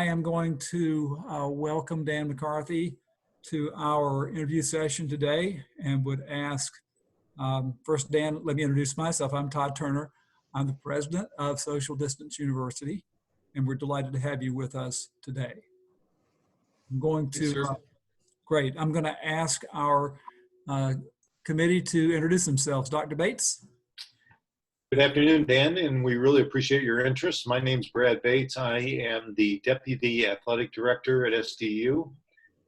I am going to welcome Dan McCarthy to our interview session today and would ask, first, Dan, let me introduce myself. I'm Todd Turner. I'm the president of Social Distance University, and we're delighted to have you with us today. I'm going to, great, I'm going to ask our committee to introduce themselves. Dr. Bates. Good afternoon, Dan, and we really appreciate your interest. My name's Brad Bates. I am the Deputy Athletic Director at SDU,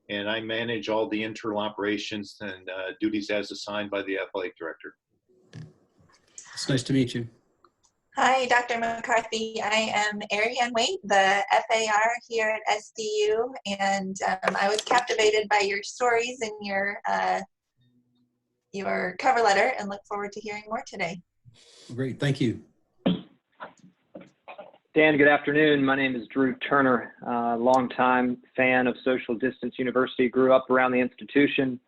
and I manage all the internal operations and duties as assigned by the Athletic Director. It's nice to meet you. Hi, Dr. McCarthy. I am Ariane Waite, the FAR here at SDU, and I was captivated by your stories and your cover letter and look forward to hearing more today. Great, thank you. Dan, good afternoon. My name is Drew Turner, longtime fan of Social Distance University, grew up around the institution,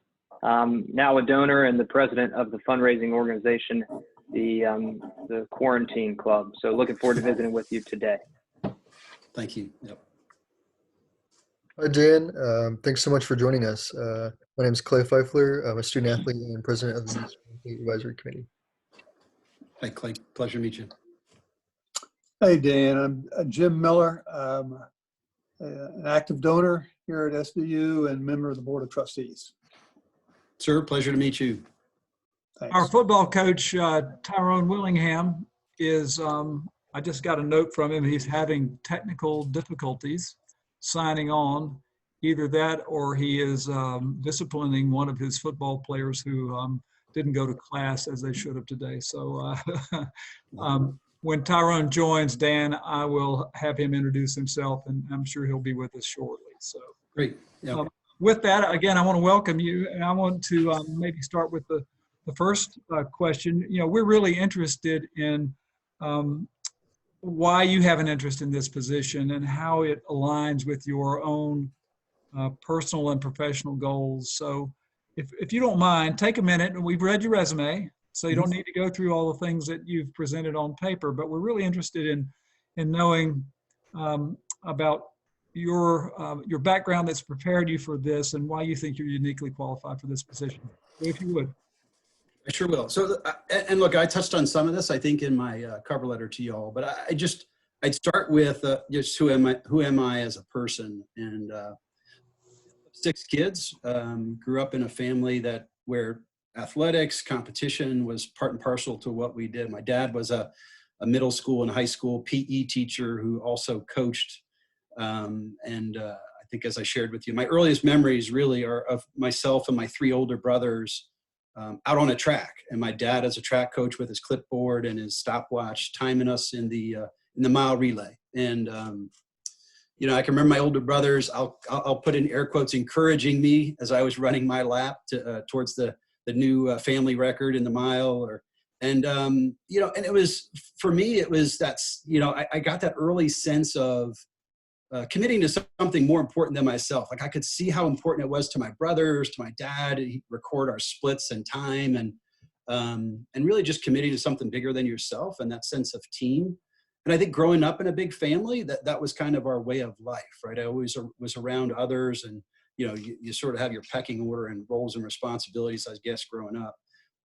now a donor and the president of the fundraising organization, the Quarantine Club. So looking forward to visiting with you today. Thank you. Yep. Hi, Dan. Thanks so much for joining us. My name is Clay Pfeifler. I'm a student athlete and president of the Advisory Committee. Hi, Clay. Pleasure to meet you. Hey, Dan. I'm Jim Miller. I'm an active donor here at SDU and member of the Board of Trustees. Sir, pleasure to meet you. Thanks. Our football coach, Tyrone Willingham, is, I just got a note from him. He's having technical difficulties signing on. Either that or he is disciplining one of his football players who didn't go to class as they should have today. So when Tyrone joins, Dan, I will have him introduce himself, and I'm sure he'll be with us shortly. So Great. Yeah. With that, again, I want to welcome you, and I want to maybe start with the first question. You know, we're really interested in why you have an interest in this position and how it aligns with your own personal and professional goals. So if you don't mind, take a minute, and we've read your resume, so you don't need to go through all the things that you've presented on paper, but we're really interested in knowing about your background that's prepared you for this and why you think you're uniquely qualified for this position. So if you would. I sure will. So, and look, I touched on some of this, I think, in my cover letter to y'all, but I'd start with just who am I as a person? And 6 kids, grew up in a family where athletics, competition was part and parcel to what we did. My dad was a middle school and high school PE teacher who also coached. I think, as I shared with you, my earliest memories really are of myself and my 3 older brothers out on a track, and my dad as a track coach with his clipboard and his stopwatch timing us in the mile relay. And you know, I can remember my older brothers, I'll put in air quotes, encouraging me as I was running my lap towards the new family record in the mile. You know, and it was, for me, it was you know, I got that early sense of committing to something more important than myself. Like, I could see how important it was to my brothers, to my dad. He'd record our splits and time, and really just committing to something bigger than yourself and that sense of team. And I think growing up in a big family, that was kind of our way of life, right? I always was around others, and you know, you sort of have your pecking order and roles and responsibilities, I guess, growing up.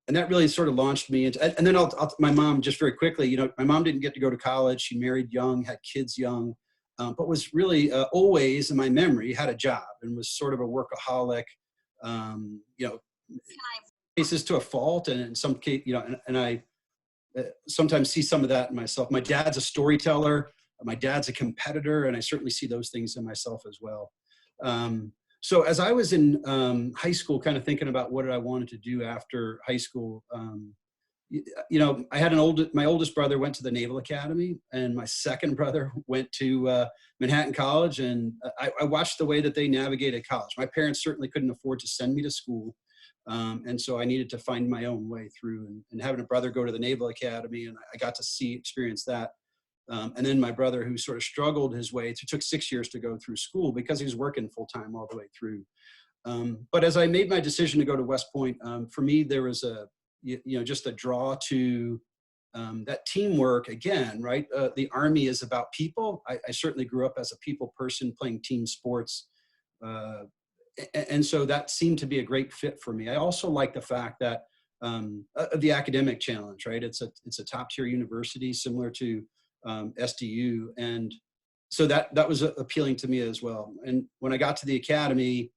And that really sort of launched me into, and then my mom, just very quickly, you know, my mom didn't get to go to college. She married young, had kids young, but was really always, in my memory, had a job and was sort of a workaholic, you know, cases to a fault. And in some case, you know, and I sometimes see some of that in myself. My dad's a storyteller. My dad's a competitor, and I certainly see those things in myself as well. So as I was in high school, kind of thinking about what I wanted to do after high school, you know, I had my oldest brother went to the Naval Academy, and my second brother went to Manhattan College, and I watched the way that they navigated college. My parents certainly couldn't afford to send me to school, and so I needed to find my own way through. And having a brother go to the Naval Academy, and I got to experience that. And then my brother, who sort of struggled his way through, took 6 years to go through school because he was working full time all the way through. But as I made my decision to go to West Point, for me, there was just a draw to that teamwork again, right? The Army is about people. I certainly grew up as a people person playing team sports. And so that seemed to be a great fit for me. I also like the fact that the academic challenge, right? It's a top tier university similar to SDU. And so that was appealing to me as well. And when I got to the academy,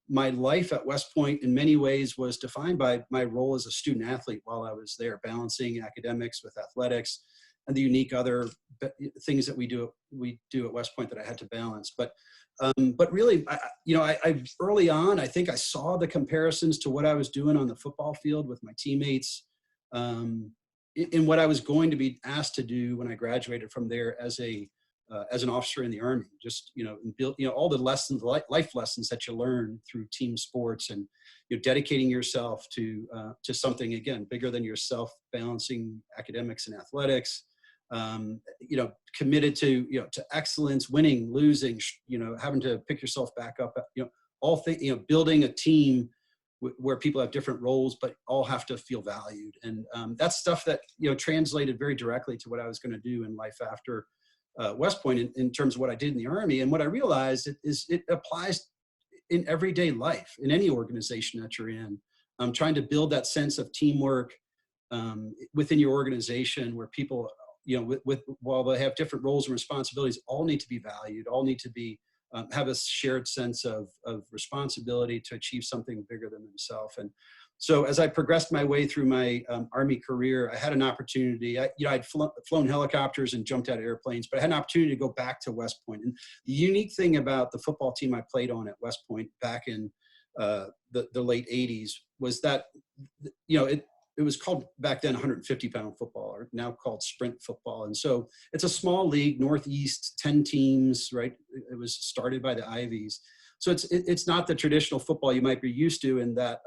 my life at West Point in many ways was defined by my role as a student athlete while I was there, balancing academics with athletics and the unique other things that we do at West Point that I had to balance. But really, I early on, I think I saw the comparisons to what I was doing on the football field with my teammates, in what I was going to be asked to do when I graduated from there as an officer in the Army. Just and build all the lessons, life lessons that you learn through team sports, and dedicating yourself to something again bigger than yourself, balancing academics and athletics. Committed to excellence, winning, losing, having to pick yourself back up, all things, building a team where people have different roles, but all have to feel valued. And that's stuff that, translated very directly to what I was going to do in life after West Point in terms of what I did in the Army. And what I realized is it applies in everyday life, in any organization that you're in. Trying to build that sense of teamwork within your organization where people, while they have different roles and responsibilities, all need to be valued, all need to be have a shared sense of responsibility to achieve something bigger than themselves. And so as I progressed my way through my Army career, I had an opportunity. I'd flown helicopters and jumped out of airplanes, but I had an opportunity to go back to West Point. And the unique thing about the football team I played on at West Point back in the late 80s was that, it was called back then 150-pound football, or now called sprint football. And so it's a small league, Northeast, 10 teams, right? It was started by the Ivies. So it's not the traditional football you might be used to in that,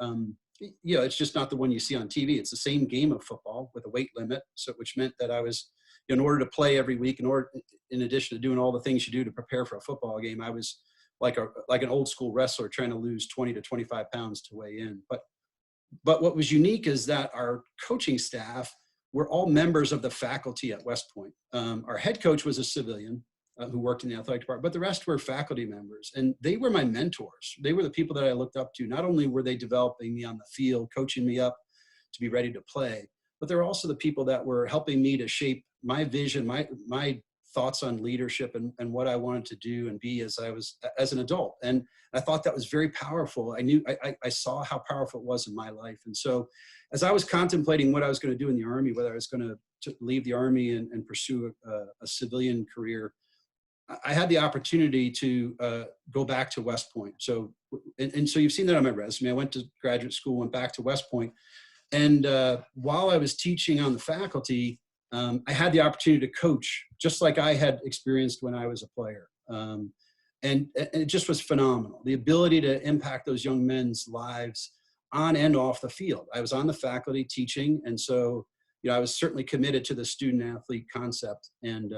it's just not the one you see on TV. It's the same game of football with a weight limit. So which meant that I was, in order to play every week, in addition to doing all the things you do to prepare for a football game, I was like an old school wrestler trying to lose 20 to 25 pounds to weigh in. But what was unique is that our coaching staff were all members of the faculty at West Point. Our head coach was a civilian who worked in the athletic department, but the rest were faculty members. And they were my mentors. They were the people that I looked up to. Not only were they developing me on the field, coaching me up to be ready to play, but they're also the people that were helping me to shape my vision, my thoughts on leadership and what I wanted to do and be as an adult. And I thought that was very powerful. I saw how powerful it was in my life. And so as I was contemplating what I was going to do in the Army, whether I was going to leave the Army and pursue a civilian career, I had the opportunity to go back to West Point. So you've seen that on my resume. I went to graduate school, went back to West Point. And while I was teaching on the faculty, I had the opportunity to coach, just like I had experienced when I was a player. And it just was phenomenal. The ability to impact those young men's lives on and off the field. I was on the faculty teaching. And so, I was certainly committed to the student athlete concept. And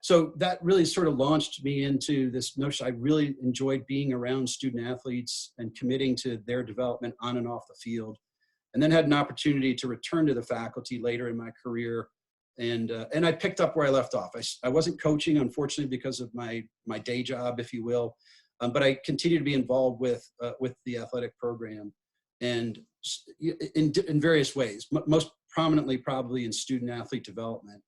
so that really sort of launched me into this notion. I really enjoyed being around student athletes and committing to their development on and off the field. And then had an opportunity to return to the faculty later in my career. And I picked up where I left off. I wasn't coaching, unfortunately, because of my day job, if you will. But I continued to be involved with the athletic program, and in various ways. Most prominently, probably in student athlete development,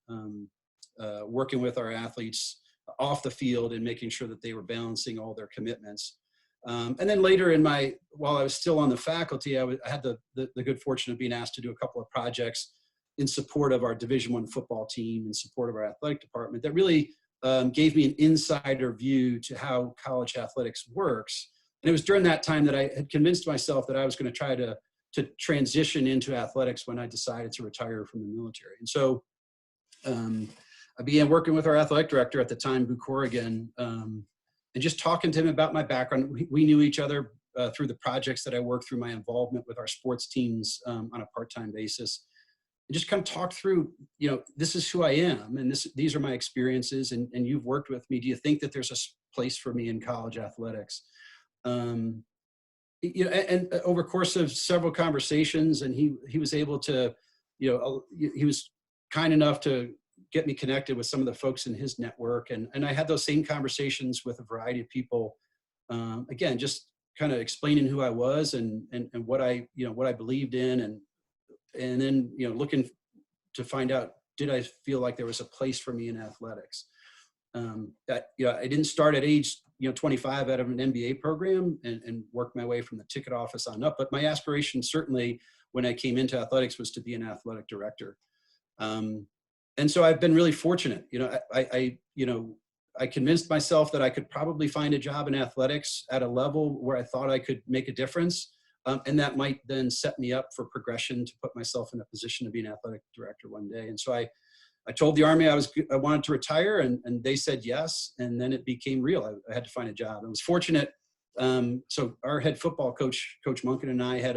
working with our athletes off the field and making sure that they were balancing all their commitments. And then later while I was still on the faculty, I had the good fortune of being asked to do a couple of projects in support of our Division I football team, in support of our athletic department, that really gave me an insider view to how college athletics works. And it was during that time that I had convinced myself that I was going to try to transition into athletics when I decided to retire from the military. And so I began working with our athletic director at the time, Boo Corrigan, and just talking to him about my background. We knew each other through the projects that I worked through, my involvement with our sports teams on a part-time basis. And just kind of talk through, this is who I am, and these are my experiences, and you've worked with me. Do you think that there's a place for me in college athletics? And over the course of several conversations, and he was able to he was kind enough to get me connected with some of the folks in his network. And I had those same conversations with a variety of people. Again, just kind of explaining who I was and what I believed in. And then, looking to find out, did I feel like there was a place for me in athletics? I didn't start at age 25 out of an MBA program and work my way from the ticket office on up. But my aspiration certainly when I came into athletics was to be an athletic director. And so I've been really fortunate. I convinced myself that I could probably find a job in athletics at a level where I thought I could make a difference. And that might then set me up for progression to put myself in a position to be an athletic director one day. And so I told the Army I wanted to retire, and they said yes. And then it became real. I had to find a job. I was fortunate. So our head football coach, Coach Munkin, and I had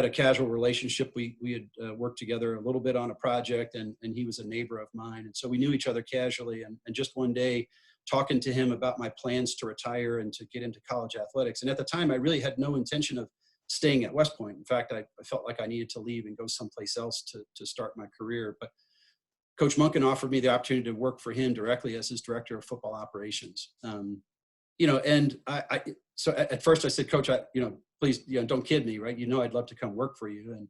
a casual relationship. We had worked together a little bit on a project, and he was a neighbor of mine. And so we knew each other casually. And just one day, talking to him about my plans to retire and to get into college athletics. And at the time, I really had no intention of staying at West Point. In fact, I felt like I needed to leave and go someplace else to start my career. But Coach Munkin offered me the opportunity to work for him directly as his director of football operations. And so at first I said, Coach, please, don't kid me, right? I'd love to come work for you.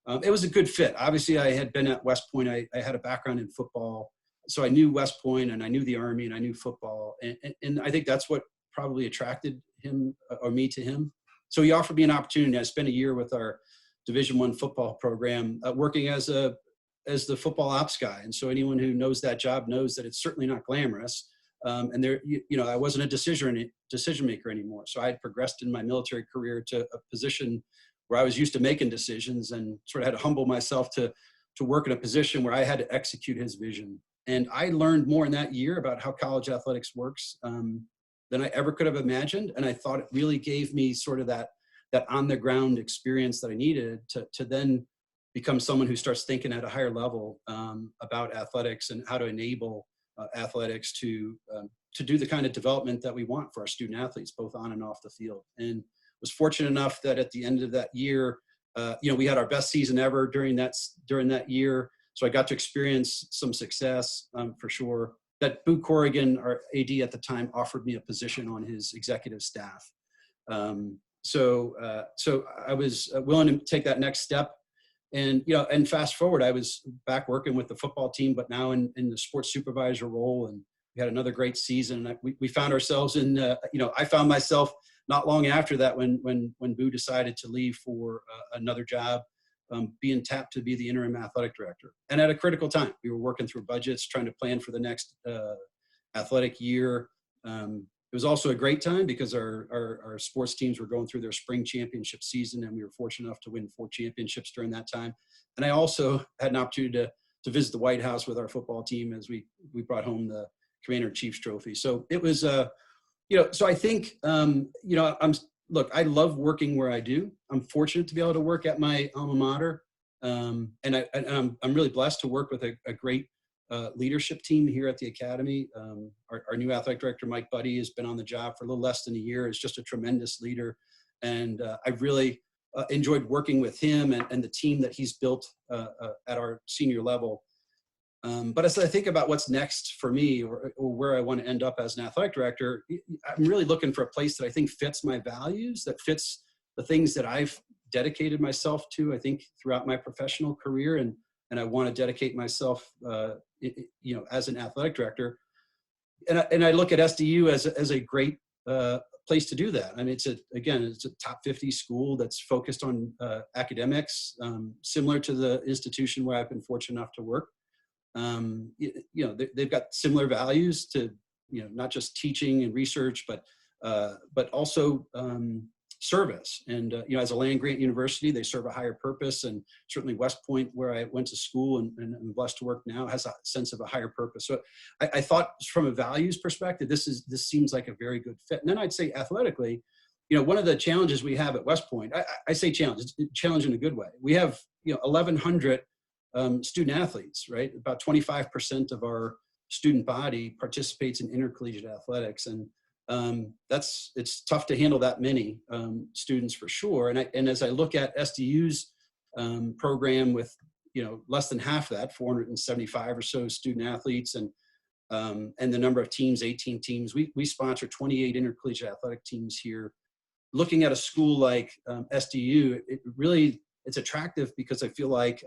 And it was a good fit. Obviously, I had been at West Point. I had a background in football. So I knew West Point, and I knew the Army, and I knew football. And I think that's what probably attracted him or me to him. So he offered me an opportunity. I spent a year with our Division I football program, working as the football ops guy. And so anyone who knows that job knows that it's certainly not glamorous. And I wasn't a decision maker anymore. So I had progressed in my military career to a position where I was used to making decisions, and sort of had to humble myself to work in a position where I had to execute his vision. And I learned more in that year about how college athletics works than I ever could have imagined. And I thought it really gave me sort of that on the ground experience that I needed to then become someone who starts thinking at a higher level about athletics and how to enable athletics to do the kind of development that we want for our student athletes, both on and off the field. And was fortunate enough that at the end of that year, we had our best season ever during that year. So I got to experience some success for sure. That Boo Corrigan, our AD at the time, offered me a position on his executive staff. So I was willing to take that next step. And, and fast forward, I was back working with the football team, but now in the sports supervisor role. And we had another great season. And we found ourselves in, I found myself not long after that when Boo decided to leave for another job, being tapped to be the interim athletic director. And at a critical time, we were working through budgets, trying to plan for the next athletic year. It was also a great time because our sports teams were going through their spring championship season, and we were fortunate enough to win 4 championships during that time. And I also had an opportunity to visit the White House with our football team as we brought home the Commander-in-Chief's trophy. So it was, so I think, I love working where I do. I'm fortunate to be able to work at my alma mater. And I'm really blessed to work with a great leadership team here at the Academy. Our new athletic director, Mike Buddy, has been on the job for a little less than a year. Is just a tremendous leader. And I've really enjoyed working with him and the team that he's built at our senior level. But as I think about what's next for me or where I want to end up as an athletic director, I'm really looking for a place that I think fits my values, that fits the things that I've dedicated myself to, I think, throughout my professional career. And I want to dedicate myself, as an athletic director. And I look at SDU as a great place to do that. I mean, it's a top 50 school that's focused on academics, similar to the institution where I've been fortunate enough to work. They've got similar values to, not just teaching and research, but also service. And, as a land grant university, they serve a higher purpose. And certainly West Point, where I went to school and I'm blessed to work now, has a sense of a higher purpose. So I thought from a values perspective, this seems like a very good fit. And then I'd say athletically, one of the challenges we have at West Point, I say challenge in a good way. We have, 1,100 student athletes, right? About 25% of our student body participates in intercollegiate athletics. And it's tough to handle that many students for sure. And as I look at SDU's program with, less than half of that, 475 or so student athletes, and the number of teams, 18 teams. We sponsor 28 intercollegiate athletic teams here. Looking at a school like SDU, it's attractive because I feel like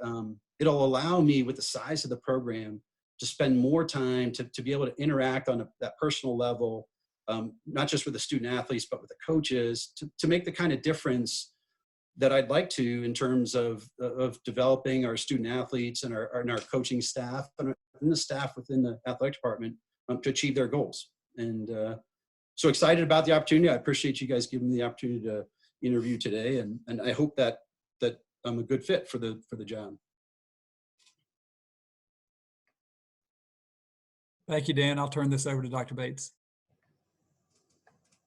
it'll allow me, with the size of the program, to spend more time to be able to interact on that personal level, not just with the student athletes, but with the coaches, to make the kind of difference that I'd like to in terms of developing our student athletes and our coaching staff and the staff within the athletic department to achieve their goals. And so excited about the opportunity. I appreciate you guys giving me the opportunity to interview today, and I hope that I'm a good fit for the job. Thank you, Dan. I'll turn this over to Dr. Bates.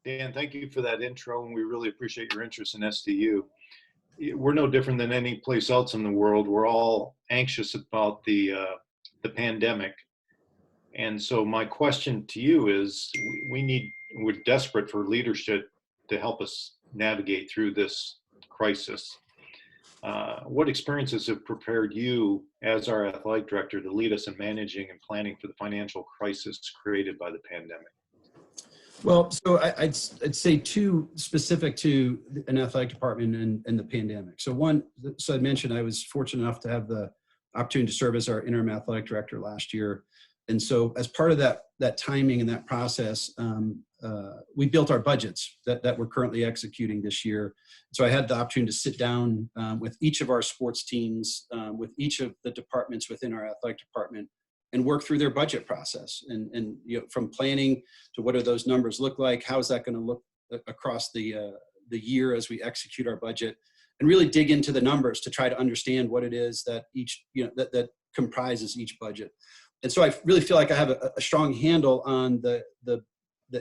Dan, thank you for that intro, and we really appreciate your interest in SDU. We're no different than any place else in the world. We're all anxious about the pandemic. And so my question to you is, we're desperate for leadership to help us navigate through this crisis. What experiences have prepared you as our athletic director to lead us in managing and planning for the financial crisis created by the pandemic? Well, so I'd say two specific to an athletic department and the pandemic. So one, so I mentioned I was fortunate enough to have the opportunity to serve as our interim athletic director last year. And so as part of that timing and that process, we built our budgets that we're currently executing this year. So I had the opportunity to sit down with each of our sports teams, with each of the departments within our athletic department, and work through their budget process, and from planning to what do those numbers look like, how is that going to look across the year as we execute our budget, and really dig into the numbers to try to understand what it is that each that comprises each budget. And so I really feel like I have a strong handle on the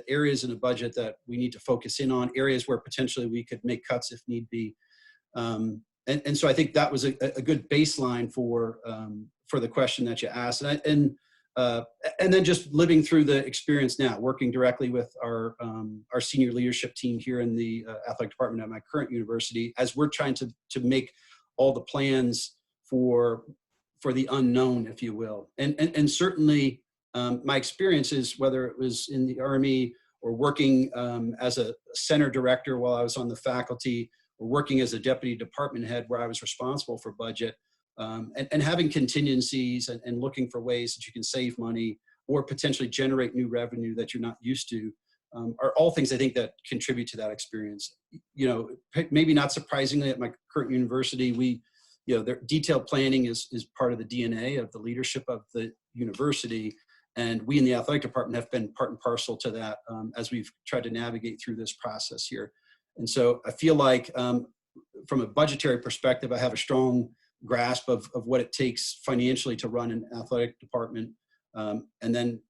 areas in the budget that we need to focus in on, areas where potentially we could make cuts if need be. And so I think that was a good baseline for the question that you asked. And then just living through the experience now, working directly with our senior leadership team here in the athletic department at my current university, as we're trying to make all the plans for the unknown, if you will. And certainly my experiences, whether it was in the Army or working as a center director while I was on the faculty, or working as a deputy department head where I was responsible for budget, and having contingencies and looking for ways that you can save money or potentially generate new revenue that you're not used to, are all things I think that contribute to that experience. Maybe not surprisingly, at my current university, their detailed planning is part of the DNA of the leadership of the university. And we in the athletic department have been part and parcel to that as we've tried to navigate through this process here. And so I feel like from a budgetary perspective, I have a strong grasp of what it takes financially to run an athletic department. And then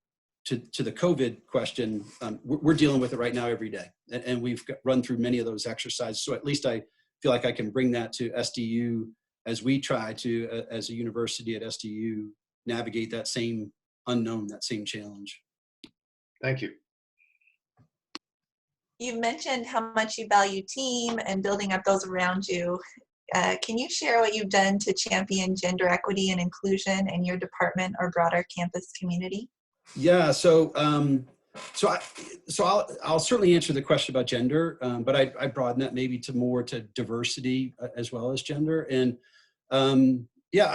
to the COVID question, we're dealing with it right now every day. And we've run through many of those exercises. So at least I feel like I can bring that to SDU as we try to, as a university at SDU, navigate that same unknown, that same challenge. Thank you. You've mentioned how much you value team and building up those around you. Can you share what you've done to champion gender equity and inclusion in your department or broader campus community? Yeah, so I'll certainly answer the question about gender, but I broaden that maybe to diversity as well as gender. And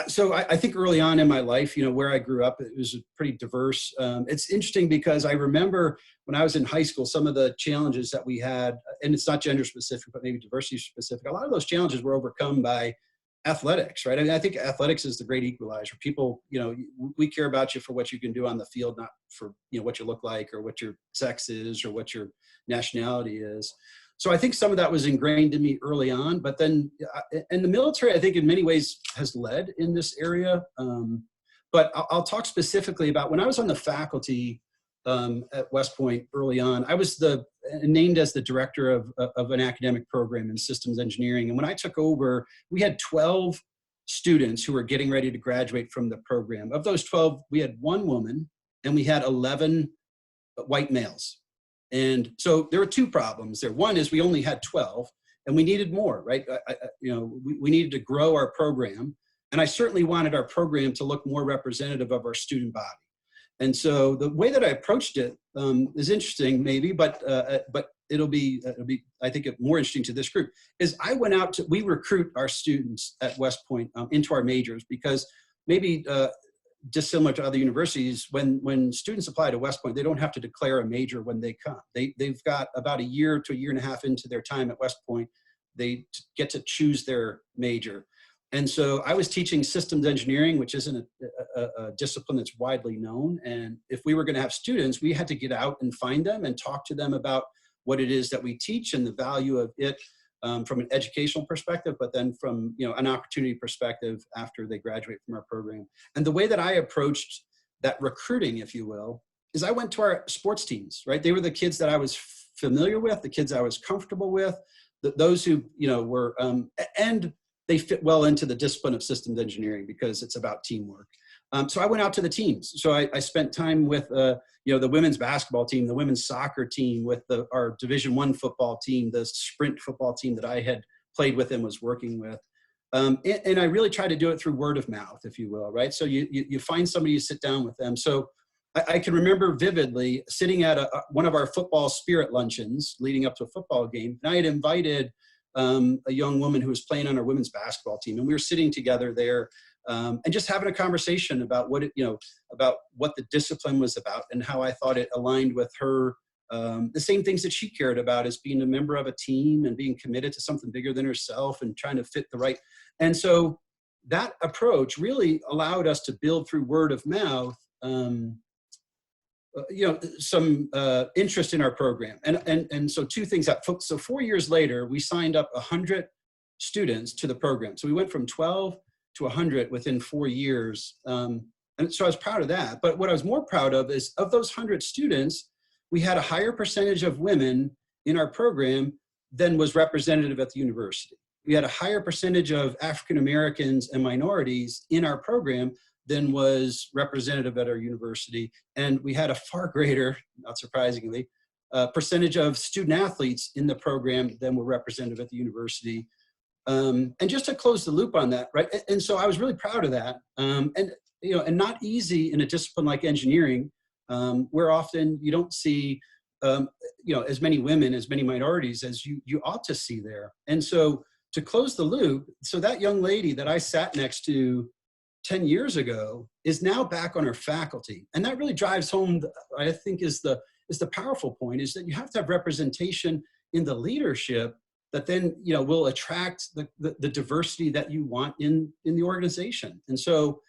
so I think early on in my life, where I grew up, it was pretty diverse. It's interesting because I remember when I was in high school, some of the challenges that we had, and it's not gender specific, but maybe diversity specific, a lot of those challenges were overcome by athletics, right? I mean, I think athletics is the great equalizer. People, we care about you for what you can do on the field, not for, what you look like or what your sex is or what your nationality is. So I think some of that was ingrained in me early on, but then, and the military, I think in many ways has led in this area. But I'll talk specifically about when I was on the faculty at West Point early on. I was named as the director of an academic program in systems engineering. And when I took over, we had 12 students who were getting ready to graduate from the program. Of those 12, we had 1 woman and we had 11 white males. And so there were 2 problems there. One is we only had 12 and we needed more, right? We needed to grow our program. And I certainly wanted our program to look more representative of our student body. And so the way that I approached it is interesting, maybe, but it'll be I think more interesting to this group. Is I went out we recruit our students at West Point into our majors because maybe dissimilar to other universities, when students apply to West Point, they don't have to declare a major when they come. They've got about a year to a year and a half into their time at West Point, they get to choose their major. And so I was teaching systems engineering, which isn't a discipline that's widely known. And if we were going to have students, we had to get out and find them and talk to them about what it is that we teach and the value of it from an educational perspective, but then from an opportunity perspective after they graduate from our program. And the way that I approached that recruiting, if you will, is I went to our sports teams, right? They were the kids that I was familiar with, the kids I was comfortable with, those who were, and they fit well into the discipline of systems engineering because it's about teamwork. So I went out to the teams. So I spent time with the women's basketball team, the women's soccer team, with our Division I football team, the sprint football team that I had played with and was working with. And I really try to do it through word of mouth, if you will, right? So you find somebody, you sit down with them. So I can remember vividly sitting at one of our football spirit luncheons leading up to a football game. And I had invited a young woman who was playing on our women's basketball team. And we were sitting together there and just having a conversation about about what the discipline was about and how I thought it aligned with her, the same things that she cared about as being a member of a team and being committed to something bigger than herself and trying to fit the right. And so that approach really allowed us to build through word of mouth, some interest in our program. And so two things. So 4 years later, we signed up 100 students to the program. So we went from 12 to 100 within 4 years. And so I was proud of that. But what I was more proud of is of those 100 students, we had a higher percentage of women in our program than was representative at the university. We had a higher percentage of African Americans and minorities in our program than was representative at our university. And we had a far greater, not surprisingly, percentage of student athletes in the program than were representative at the university. And just to close the loop on that, right? And so I was really proud of that. And not easy in a discipline like engineering, where often you don't see, as many women, as many minorities as you ought to see there. And so to close the loop, so that young lady that I sat next to 10 years ago is now back on our faculty. And that really drives home, I think, is the powerful point, is that you have to have representation in the leadership that then will attract the diversity that you want in the organization. And so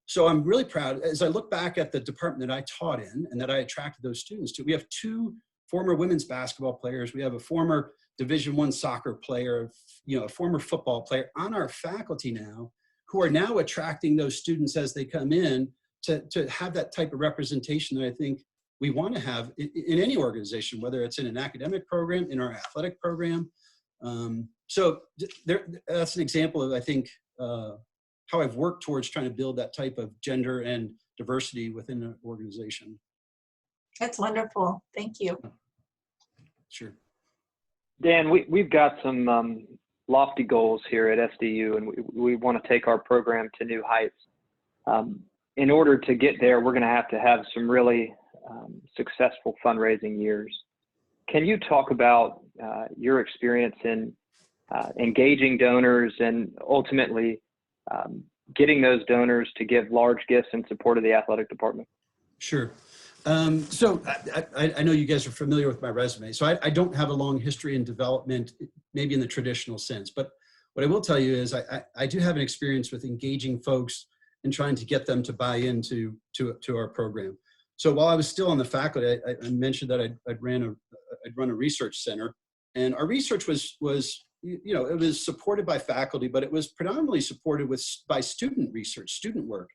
so I'm really proud as I look back at the department that I taught in and that I attracted those students to. We have 2 former women's basketball players. We have a former Division I soccer player, a former football player on our faculty now, who are now attracting those students as they come in to have that type of representation that I think we want to have in any organization, whether it's in an academic program, in our athletic program. So that's an example of, I think, how I've worked towards trying to build that type of gender and diversity within an organization. That's wonderful. Thank you. Sure. Dan, we've got some lofty goals here at SDU, and we want to take our program to new heights. In order to get there, we're going to have some really successful fundraising years. Can you talk about your experience in engaging donors and ultimately getting those donors to give large gifts in support of the athletic department? Sure. So I know you guys are familiar with my resume. So I don't have a long history in development, maybe in the traditional sense. But what I will tell you is I do have an experience with engaging folks and trying to get them to buy into our program. So while I was still on the faculty, I mentioned that I'd run a research center, and our research was it was supported by faculty, but it was predominantly supported by student research, student work.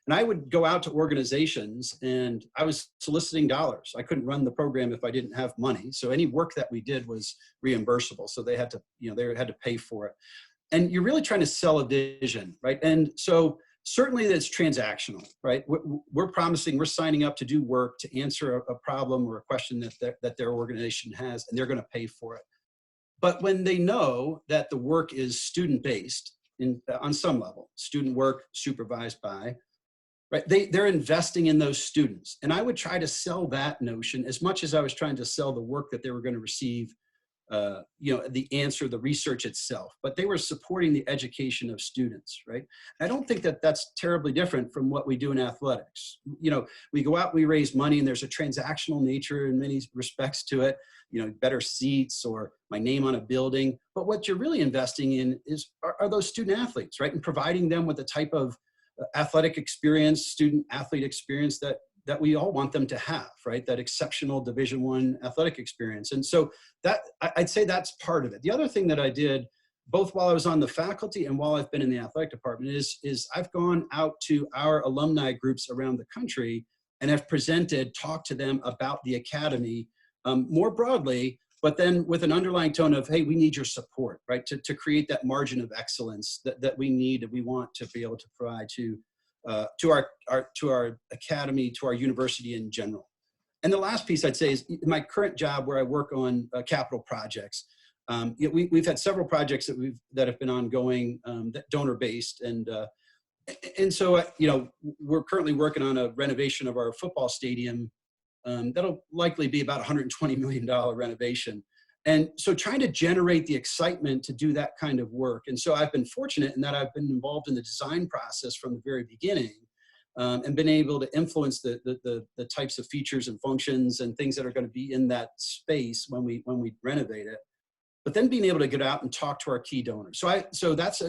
And I would go out to organizations and I was soliciting dollars. I couldn't run the program if I didn't have money. So any work that we did was reimbursable. So they had to, they had to pay for it. And you're really trying to sell a vision, right? And so certainly that's transactional, right? We're promising, we're signing up to do work to answer a problem or a question that their organization has, and they're going to pay for it. But when they know that the work is student-based, on some level, student work supervised by, right? They're investing in those students. And I would try to sell that notion as much as I was trying to sell the work that they were going to receive, the answer, the research itself, but they were supporting the education of students, right? I don't think that that's terribly different from what we do in athletics. We go out, we raise money, and there's a transactional nature in many respects to it, better seats or my name on a building. But what you're really investing in are those student athletes, right? And providing them with the type of athletic experience, student athlete experience that we all want them to have, right? That exceptional Division I athletic experience. And so I'd say that's part of it. The other thing that I did, both while I was on the faculty and while I've been in the athletic department, is I've gone out to our alumni groups around the country and have talked to them about the academy more broadly, but then with an underlying tone of, hey, we need your support, right? To create that margin of excellence that we need and we want to be able to provide to our academy, to our university in general. And the last piece I'd say is my current job, where I work on capital projects. We've had several projects that have been ongoing, donor-based, and so we're currently working on a renovation of our football stadium. That'll likely be about $120 million renovation. And so trying to generate the excitement to do that kind of work. And so I've been fortunate in that I've been involved in the design process from the very beginning, and been able to influence the types of features and functions and things that are going to be in that space when we renovate it. But then being able to get out and talk to our key donors. So that's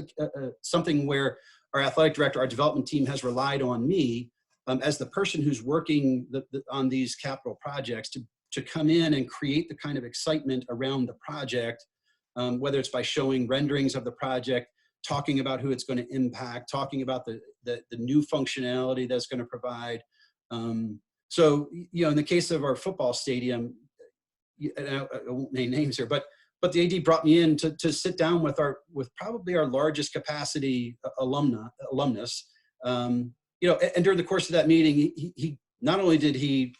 something where our athletic director, our development team has relied on me as the person who's working on these capital projects to come in and create the kind of excitement around the project, whether it's by showing renderings of the project, talking about who it's going to impact, talking about the new functionality that's going to provide. So, in the case of our football stadium, I won't name names here, but the AD brought me in to sit down with probably our largest capacity alumnus. And during the course of that meeting, he not only did he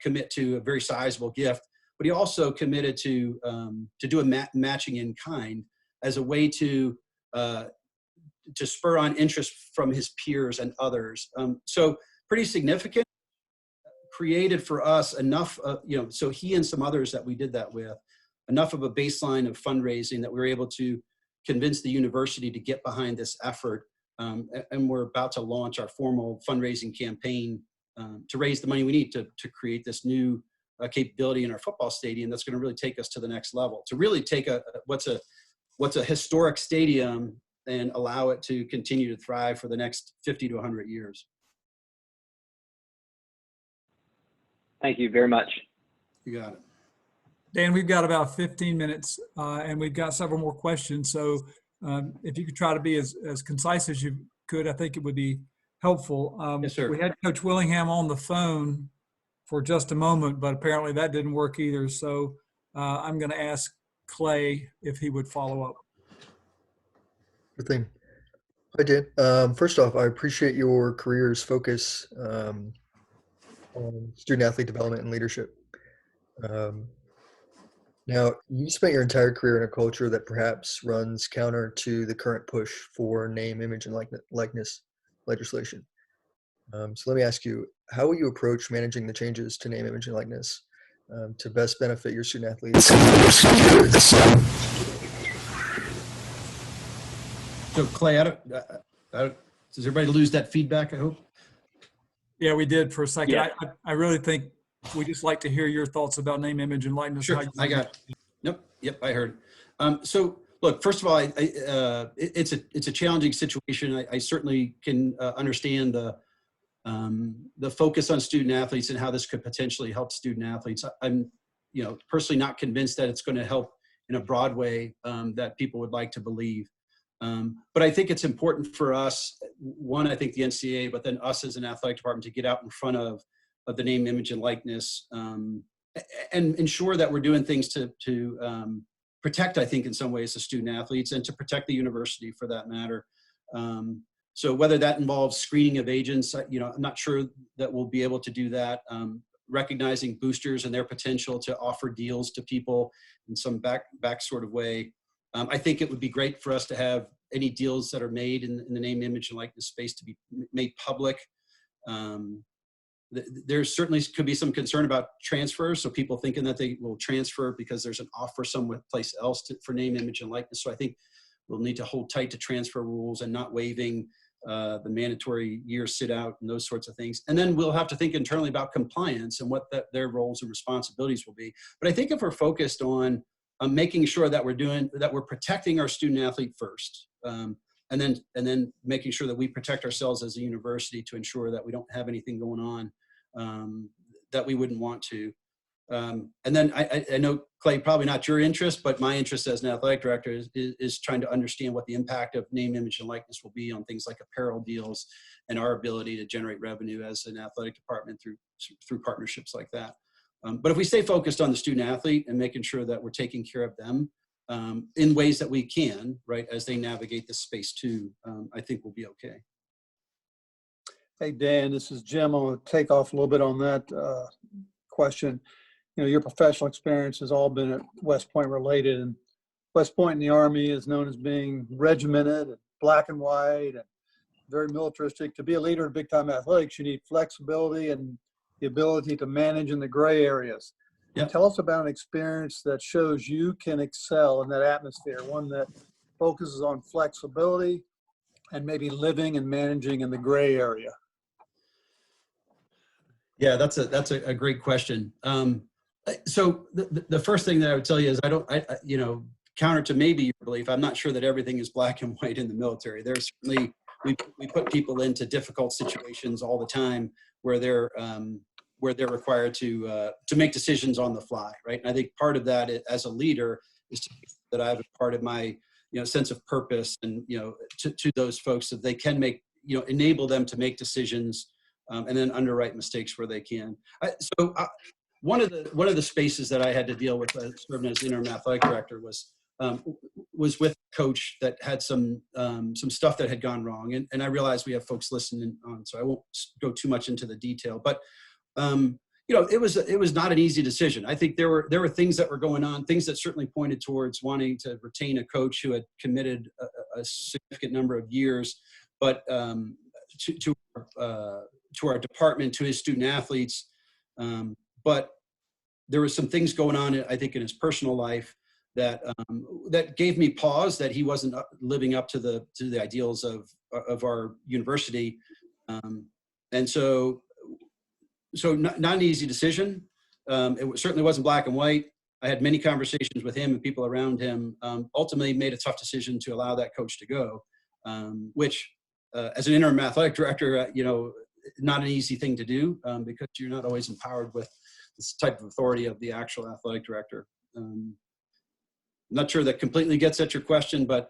commit to a very sizable gift, but he also committed to do a matching in kind as a way to spur on interest from his peers and others. So pretty significant. Created for us enough, so he and some others that we did that with, enough of a baseline of fundraising that we were able to convince the university to get behind this effort. And we're about to launch our formal fundraising campaign to raise the money we need to create this new capability in our football stadium that's going to really take us to the next level, to really take what's a historic stadium and allow it to continue to thrive for the next 50 to 100 years. Thank you very much. You got it. Dan, we've got about 15 minutes and we've got several more questions. So if you could try to be as concise as you could, I think it would be helpful. Yes, sir. We had Coach Willingham on the phone for just a moment, but apparently that didn't work either. So I'm going to ask Clay if he would follow up. Good thing. Hi, Dan. First off, I appreciate your career's focus on student athlete development and leadership. Now, you spent your entire career in a culture that perhaps runs counter to the current push for name, image, and likeness legislation. So let me ask you, how will you approach managing the changes to name, image, and likeness to best benefit your student athletes? So Clay, does everybody lose that feedback, I hope? Yeah, we did for a second. Yeah. I really think we just like to hear your thoughts about name, image, and likeness. Sure, I got it. Yep, I heard. So look, first of all, it's a challenging situation. I certainly can understand the focus on student athletes and how this could potentially help student athletes. I'm personally not convinced that it's going to help in a broad way that people would like to believe. But I think it's important for us, one, I think the NCAA, but then us as an athletic department to get out in front of the name, image, and likeness, and ensure that we're doing things to protect, I think, in some ways, the student athletes and to protect the university for that matter. So whether that involves screening of agents, I'm not sure that we'll be able to do that. Recognizing boosters and their potential to offer deals to people in some back sort of way. I think it would be great for us to have any deals that are made in the name, image, and likeness space to be made public. There certainly could be some concern about transfers, so people thinking that they will transfer because there's an offer someplace else for name, image, and likeness. So I think we'll need to hold tight to transfer rules and not waiving the mandatory year sit out and those sorts of things. And then we'll have to think internally about compliance and what their roles and responsibilities will be. But I think if we're focused on making sure that we're protecting our student athlete first, and then making sure that we protect ourselves as a university to ensure that we don't have anything going on that we wouldn't want to. And then I know, Clay, probably not your interest, but my interest as an athletic director is trying to understand what the impact of name, image, and likeness will be on things like apparel deals and our ability to generate revenue as an athletic department through partnerships like that. But if we stay focused on the student athlete and making sure that we're taking care of them in ways that we can, right, as they navigate this space too, I think we'll be okay. Hey, Dan, this is Jim. I'm going to take off a little bit on that question. You know, your professional experience has all been at West Point related, and West Point in the Army is known as being regimented and black and white and very militaristic. To be a leader in big time athletics, you need flexibility and the ability to manage in the gray areas. Yep. Tell us about an experience that shows you can excel in that atmosphere, one that focuses on flexibility and maybe living and managing in the gray area. Yeah, that's a great question. So the first thing that I would tell you is counter to maybe your belief, I'm not sure that everything is black and white in the military. There's certainly, we put people into difficult situations all the time where they're required to make decisions on the fly, right? And I think part of that as a leader is that I have a part of my, sense of purpose and, to those folks that they can make, enable them to make decisions and then underwrite mistakes where they can. One of the spaces that I had to deal with serving as interim athletic director was with a coach that had some stuff that had gone wrong, and I realized we have folks listening on, so I won't go too much into the detail. But it was not an easy decision. I think there were things that were going on, things that certainly pointed towards wanting to retain a coach who had committed a significant number of years, but to our department, to his student athletes. But there were some things going on, I think, in his personal life that gave me pause that he wasn't living up to the ideals of our university, and so not an easy decision. It certainly wasn't black and white. I had many conversations with him and people around him. Ultimately, made a tough decision to allow that coach to go, which, as an interim athletic director, not an easy thing to do because you're not always empowered with this type of authority of the actual athletic director. I'm not sure that completely gets at your question, but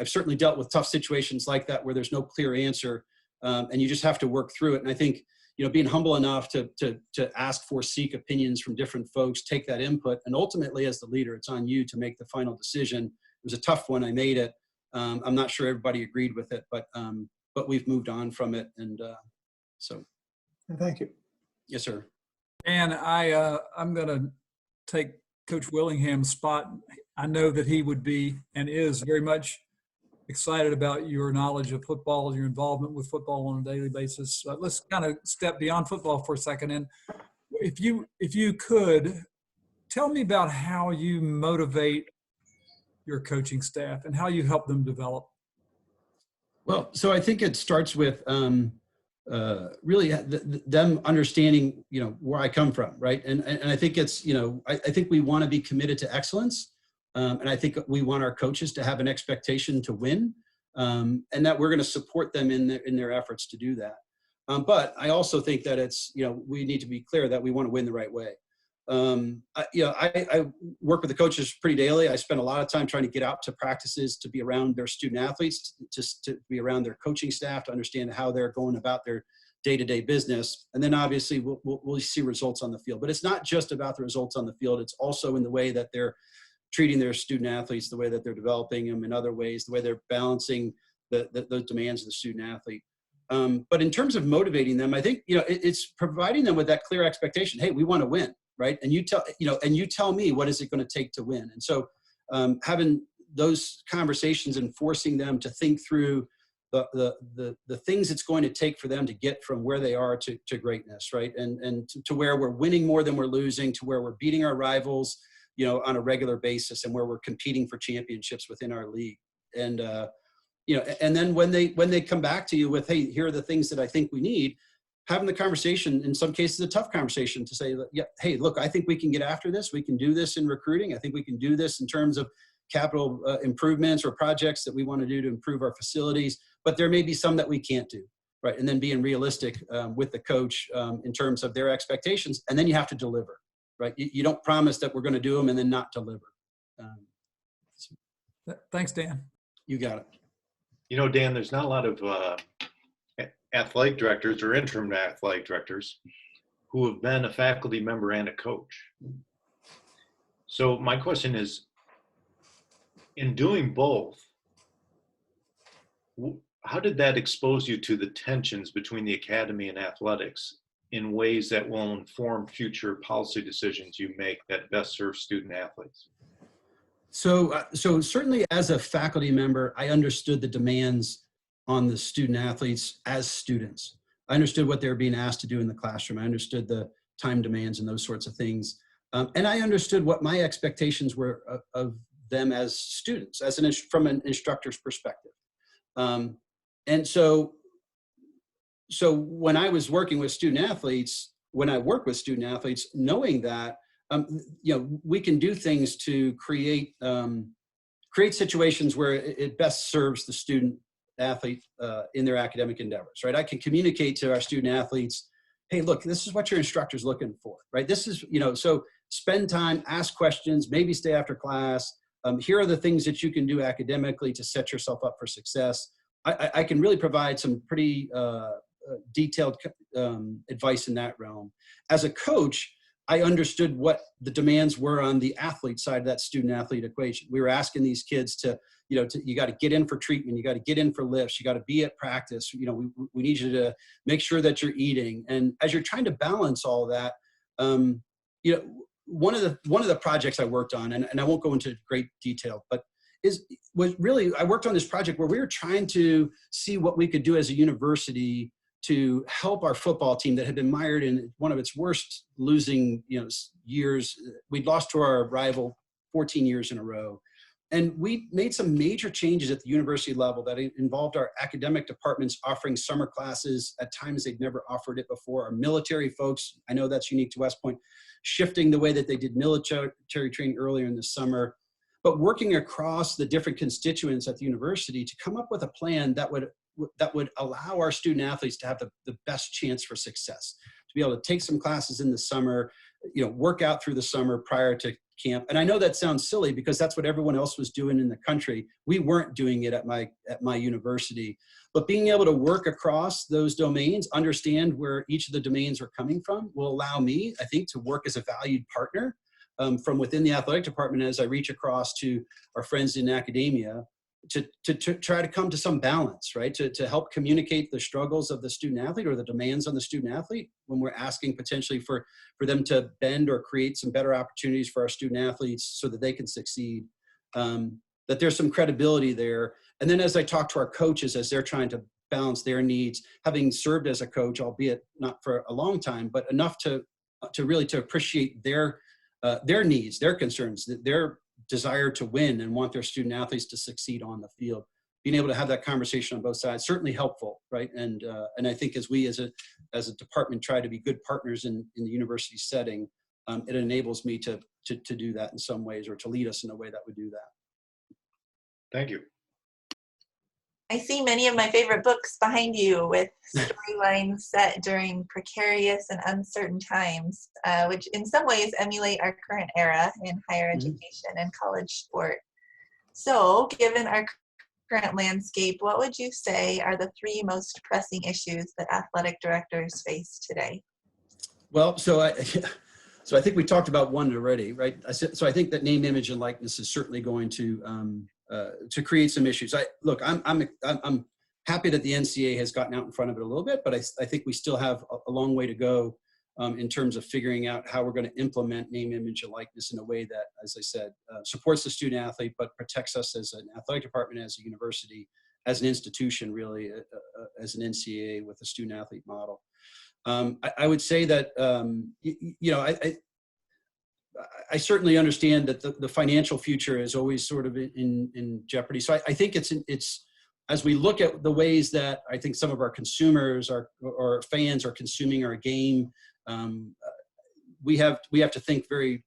I've certainly dealt with tough situations like that where there's no clear answer, and you just have to work through it. And I think, being humble enough to ask for, seek opinions from different folks, take that input, and ultimately as the leader, it's on you to make the final decision. It was a tough one. I made it. I'm not sure everybody agreed with it, but we've moved on from it. And so. Thank you. Yes, sir. And I'm going to take Coach Willingham's spot. I know that he would be and is very much excited about your knowledge of football, your involvement with football on a daily basis. Let's kind of step beyond football for a second. And if you could, tell me about how you motivate your coaching staff and how you help them develop. Well, so I think it starts with really them understanding, where I come from, right? And I think it's, I think we want to be committed to excellence. And I think we want our coaches to have an expectation to win, and that we're going to support them in their efforts to do that. But I also think that it's, we need to be clear that we want to win the right way. I work with the coaches pretty daily. I spend a lot of time trying to get out to practices, to be around their student athletes, just to be around their coaching staff, to understand how they're going about their day-to-day business. And then obviously we'll see results on the field. But it's not just about the results on the field. It's also in the way that they're treating their student athletes, the way that they're developing them in other ways, the way they're balancing the demands of the student athlete. But in terms of motivating them, I think, it's providing them with that clear expectation. Hey, we want to win, right? And you tell me, what is it going to take to win? And so having those conversations and forcing them to think through the things it's going to take for them to get from where they are to greatness, right? And to where we're winning more than we're losing, to where we're beating our rivals, you know, on a regular basis, and where we're competing for championships within our league. And, you know, and then when they come back to you with, hey, here are the things that I think we need, having the conversation, in some cases, a tough conversation to say, yeah, hey, look, I think we can get after this. We can do this in recruiting. I think we can do this in terms of capital improvements or projects that we want to do to improve our facilities, but there may be some that we can't do, right? And then being realistic with the coach in terms of their expectations, and then you have to deliver, right? You don't promise that we're going to do them and then not deliver. Thanks, Dan. You got it. You know, Dan, there's not a lot of athletic directors or interim athletic directors who have been a faculty member and a coach. So my question is, in doing both, how did that expose you to the tensions between the academy and athletics in ways that will inform future policy decisions you make that best serve student athletes? So certainly as a faculty member, I understood the demands on the student athletes as students. I understood what they were being asked to do in the classroom. I understood the time demands and those sorts of things. And I understood what my expectations were of them as students, from an instructor's perspective. And so when I was working with student athletes, when I work with student athletes, knowing that, you know, we can do things to create situations where it best serves the student athlete in their academic endeavors, right? I can communicate to our student athletes, hey, look, this is what your instructor's looking for, right? This is, you know, so spend time, ask questions, maybe stay after class. Here are the things that you can do academically to set yourself up for success. I can really provide some pretty detailed advice in that realm. As a coach, I understood what the demands were on the athlete side of that student-athlete equation. We were asking these kids to, you know, you got to get in for treatment, you got to get in for lifts, you got to be at practice. You know, we need you to make sure that you're eating. And as you're trying to balance all that, you know, one of the projects I worked on, and I won't go into great detail, but I worked on this project where we were trying to see what we could do as a university to help our football team that had been mired in one of its worst losing, you know, years. We'd lost to our rival 14 years in a row. And we made some major changes at the university level that involved our academic departments offering summer classes at times they'd never offered it before. Our military folks, I know that's unique to West Point, shifting the way that they did military training earlier in the summer, but working across the different constituents at the university to come up with a plan that would allow our student athletes to have the best chance for success, to be able to take some classes in the summer, you know, work out through the summer prior to camp. And I know that sounds silly because that's what everyone else was doing in the country. We weren't doing it at my university, but being able to work across those domains, understand where each of the domains are coming from, will allow me, I think, to work as a valued partner from within the athletic department as I reach across to our friends in academia to try to come to some balance, right? To help communicate the struggles of the student athlete or the demands on the student athlete when we're asking potentially for them to bend or create some better opportunities for our student athletes so that they can succeed, that there's some credibility there. And then as I talk to our coaches, as they're trying to balance their needs, having served as a coach, albeit not for a long time, but enough to really appreciate their needs, their concerns, their desire to win and want their student athletes to succeed on the field. Being able to have that conversation on both sides, certainly helpful, right? And I think as we as a department try to be good partners in the university setting, it enables me to do that in some ways, or to lead us in a way that would do that. Thank you. I see many of my favorite books behind you with storylines set during precarious and uncertain times, which in some ways emulate our current era in higher education and college sport. So, given our current landscape, what would you say are the 3 most pressing issues that athletic directors face today? Well, so I think we talked about one already, right? So I think that name, image, and likeness is certainly going to create some issues. I'm happy that the NCAA has gotten out in front of it a little bit, but I think we still have a long way to go in terms of figuring out how we're going to implement name, image, and likeness in a way that, as I said, supports the student athlete, but protects us as an athletic department, as a university, as an institution, really, as an NCAA with a student athlete model. I would say that, I certainly understand that the financial future is always sort of in jeopardy. So I think it's as we look at the ways that I think some of our consumers or fans are consuming our game, we have to think very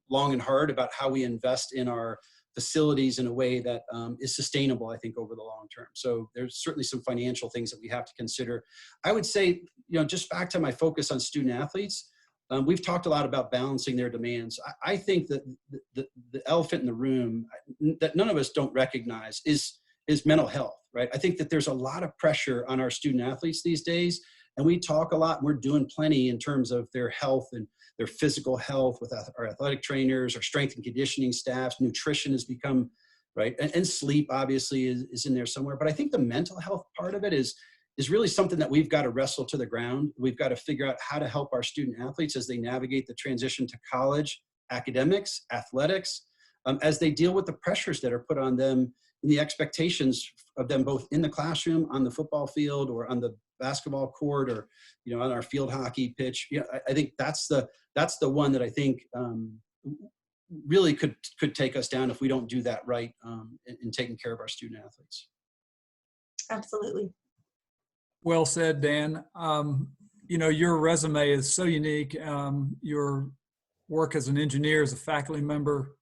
long and hard about how we invest in our facilities in a way that is sustainable, I think, over the long term. So there's certainly some financial things that we have to consider. I would say, just back to my focus on student athletes, we've talked a lot about balancing their demands. I think that the elephant in the room that none of us don't recognize is mental health, right? I think that there's a lot of pressure on our student athletes these days, and we talk a lot, and we're doing plenty in terms of their health and their physical health with our athletic trainers, our strength and conditioning staffs. Nutrition has become, right? And sleep obviously is in there somewhere. But I think the mental health part of it is really something that we've got to wrestle to the ground. We've got to figure out how to help our student athletes as they navigate the transition to college, academics, athletics, as they deal with the pressures that are put on them and the expectations of them both in the classroom, on the football field, or on the basketball court, or on our field hockey pitch. I think that's the one that I think really could take us down if we don't do that right in taking care of our student athletes. Absolutely. Well said, Dan. Your resume is so unique. Your work as an engineer, as a faculty member,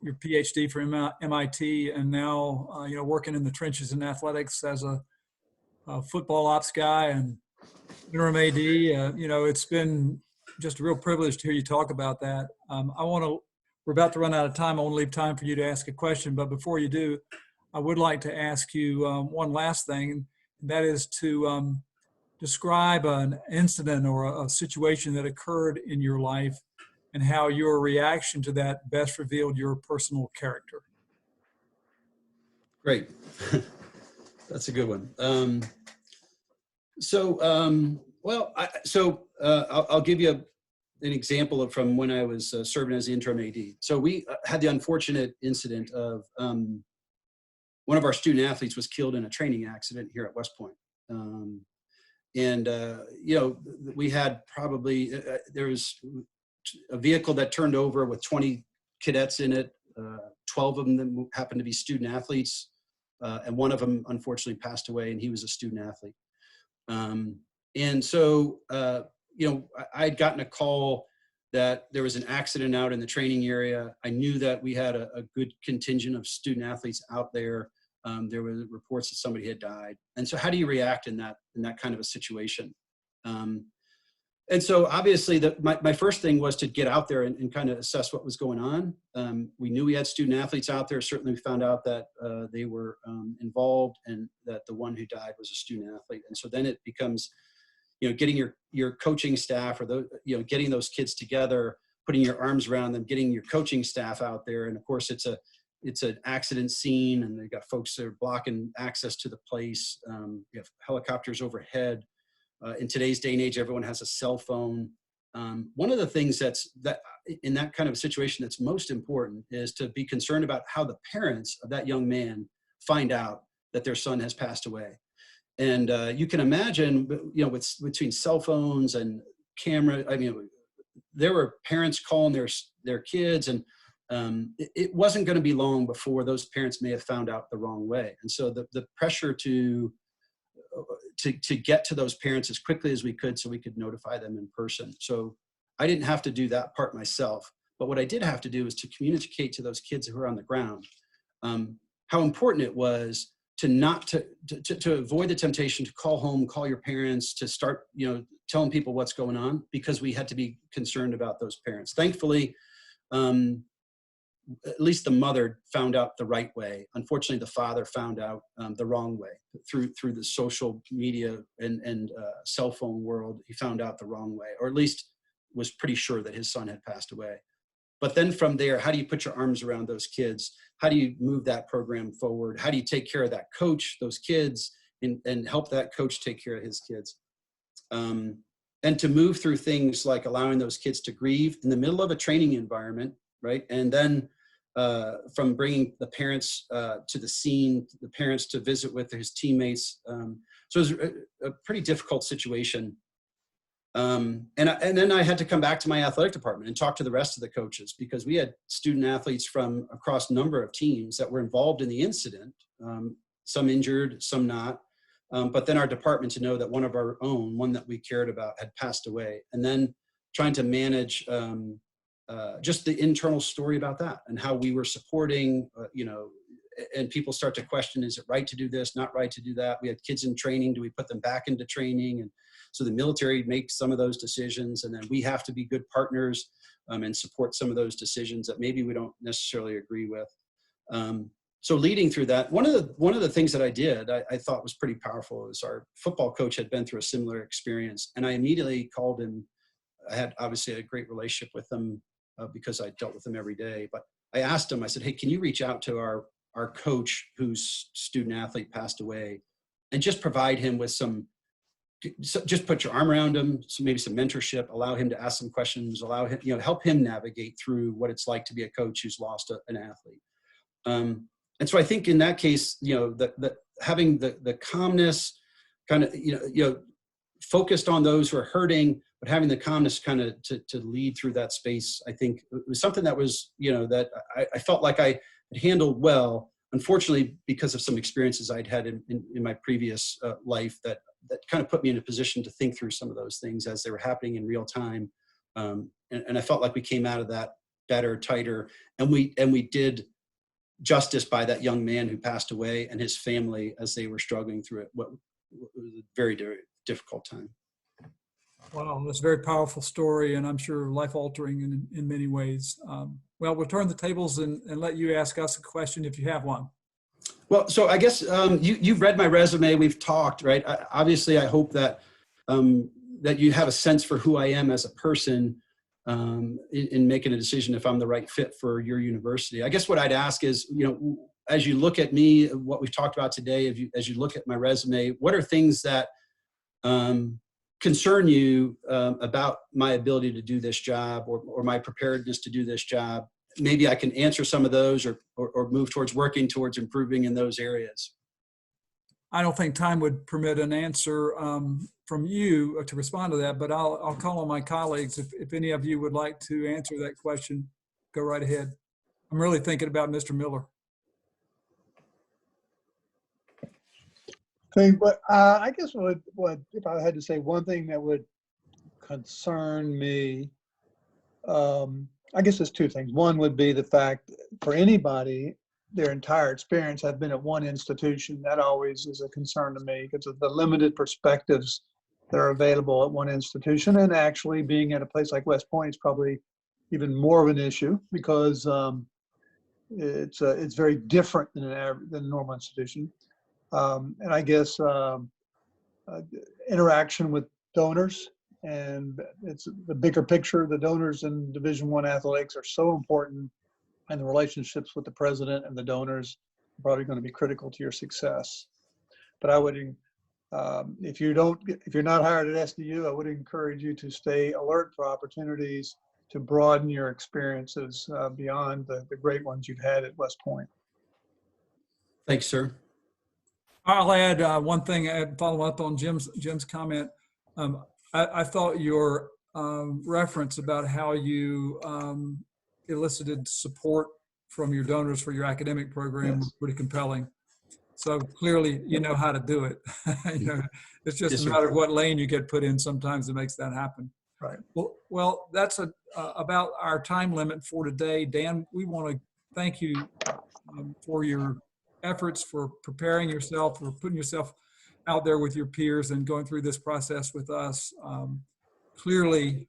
your PhD from MIT, and now working in the trenches in athletics as a football ops guy and interim AD. It's been just a real privilege to hear you talk about that. We're about to run out of time. I want to leave time for you to ask a question, but before you do, I would like to ask you one last thing, and that is to describe an incident or a situation that occurred in your life and how your reaction to that best revealed your personal character. Great. That's a good one. I'll give you an example from when I was serving as the interim AD. So we had the unfortunate incident of one of our student athletes was killed in a training accident here at West Point. We had probably, there was a vehicle that turned over with 20 cadets in it. 12 of them happened to be student athletes. And one of them unfortunately passed away, and he was a student athlete. I'd gotten a call that there was an accident out in the training area. I knew that we had a good contingent of student athletes out there. There were reports that somebody had died. And so how do you react in that kind of a situation? And so obviously my first thing was to get out there and kind of assess what was going on. We knew we had student athletes out there. Certainly we found out that they were involved and that the one who died was a student athlete. And so then it becomes, getting your coaching staff or getting those kids together, putting your arms around them, getting your coaching staff out there. And of course it's an accident scene, and they've got folks that are blocking access to the place. You have helicopters overhead. In today's day and age, everyone has a cell phone. One of the things that in that kind of a situation that's most important is to be concerned about how the parents of that young man find out that their son has passed away. And you can imagine, between cell phones and camera, there were parents calling their kids, and it wasn't going to be long before those parents may have found out the wrong way. And so the pressure to get to those parents as quickly as we could so we could notify them in person. So I didn't have to do that part myself, but what I did have to do is to communicate to those kids who were on the ground how important it was to avoid the temptation to call home, call your parents, to start telling people what's going on, because we had to be concerned about those parents. Thankfully, at least the mother found out the right way. Unfortunately, the father found out the wrong way through the social media and cell phone world. He found out the wrong way, or at least was pretty sure that his son had passed away. But then from there, how do you put your arms around those kids? How do you move that program forward? How do you take care of that coach, those kids, and help that coach take care of his kids? And and to move through things like allowing those kids to grieve in the middle of a training environment, right? And then from bringing the parents to the scene, the parents to visit with his teammates. So it was a pretty difficult situation. And then I had to come back to my athletic department and talk to the rest of the coaches, because we had student athletes from across a number of teams that were involved in the incident, some injured, some not. But then our department to know that one of our own, one that we cared about, had passed away. And then trying to manage just the internal story about that and how we were supporting, and people start to question, is it right to do this, not right to do that? We had kids in training. Do we put them back into training? And so the military makes some of those decisions, and then we have to be good partners and support some of those decisions that maybe we don't necessarily agree with. So leading through that, one of the things that I did, I thought was pretty powerful, is our football coach had been through a similar experience, and I immediately called him. I had obviously a great relationship with him because I dealt with him every day. But I asked him, I said, hey, can you reach out to our coach whose student athlete passed away and just provide him with just put your arm around him, maybe some mentorship, allow him to ask some questions, allow him, help him navigate through what it's like to be a coach who's lost an athlete. And so I think in that case, that having the calmness, kind of, focused on those who are hurting, but having the calmness kind of to lead through that space, I think it was something that was, that I felt like I had handled well. Unfortunately, because of some experiences I'd had in my previous life, that kind of put me in a position to think through some of those things as they were happening in real time. And I felt like we came out of that better, tighter, and we did justice by that young man who passed away and his family as they were struggling through it. What was a very, very difficult time. Wow, that's a very powerful story, and I'm sure life-altering in many ways. Well, we'll turn the tables and let you ask us a question if you have one. Well, so I guess you've read my resume. We've talked, right? Obviously, I hope that that you have a sense for who I am as a person in making a decision if I'm the right fit for your university. I guess what I'd ask is, as you look at me, what we've talked about today, as you look at my resume, what are things that concern you about my ability to do this job or my preparedness to do this job? Maybe I can answer some of those or move towards working towards improving in those areas. I don't think time would permit an answer from you to respond to that, but I'll call on my colleagues. If any of you would like to answer that question, go right ahead. I'm really thinking about Mr. Miller. But I guess what if I had to say one thing that would concern me, I guess there's two things. One would be the fact for anybody, their entire experience have been at one institution. That always is a concern to me because of the limited perspectives that are available at one institution. And actually being at a place like West Point is probably even more of an issue because it's very different than a normal institution. And I guess interaction with donors, and it's the bigger picture. The donors in Division I athletics are so important, and the relationships with the president and the donors are probably going to be critical to your success. But I would, if you're not hired at SDU, I would encourage you to stay alert for opportunities to broaden your experiences beyond the great ones you've had at West Point. Thanks, sir. I'll add one thing and follow up on Jim's comment. I thought your reference about how you elicited support from your donors for your academic program was pretty compelling. So clearly, you know how to do it. It's just a matter of what lane you get put in sometimes that makes that happen. Right. Well, that's about our time limit for today. Dan, we want to thank you for your efforts, for preparing yourself, for putting yourself out there with your peers and going through this process with us. Clearly,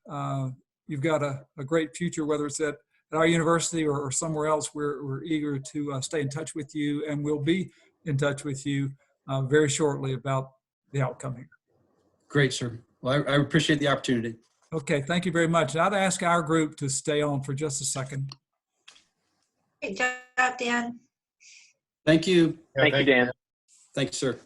you've got a great future, whether it's at our university or somewhere else. We're eager to stay in touch with you, and we'll be in touch with you very shortly about the outcome here. Great, sir. Well, I appreciate the opportunity. Okay, thank you very much. I'd ask our group to stay on for just a second. Great job, Dan. Thank you. Yeah, Thank you, Dan. Thanks, sir.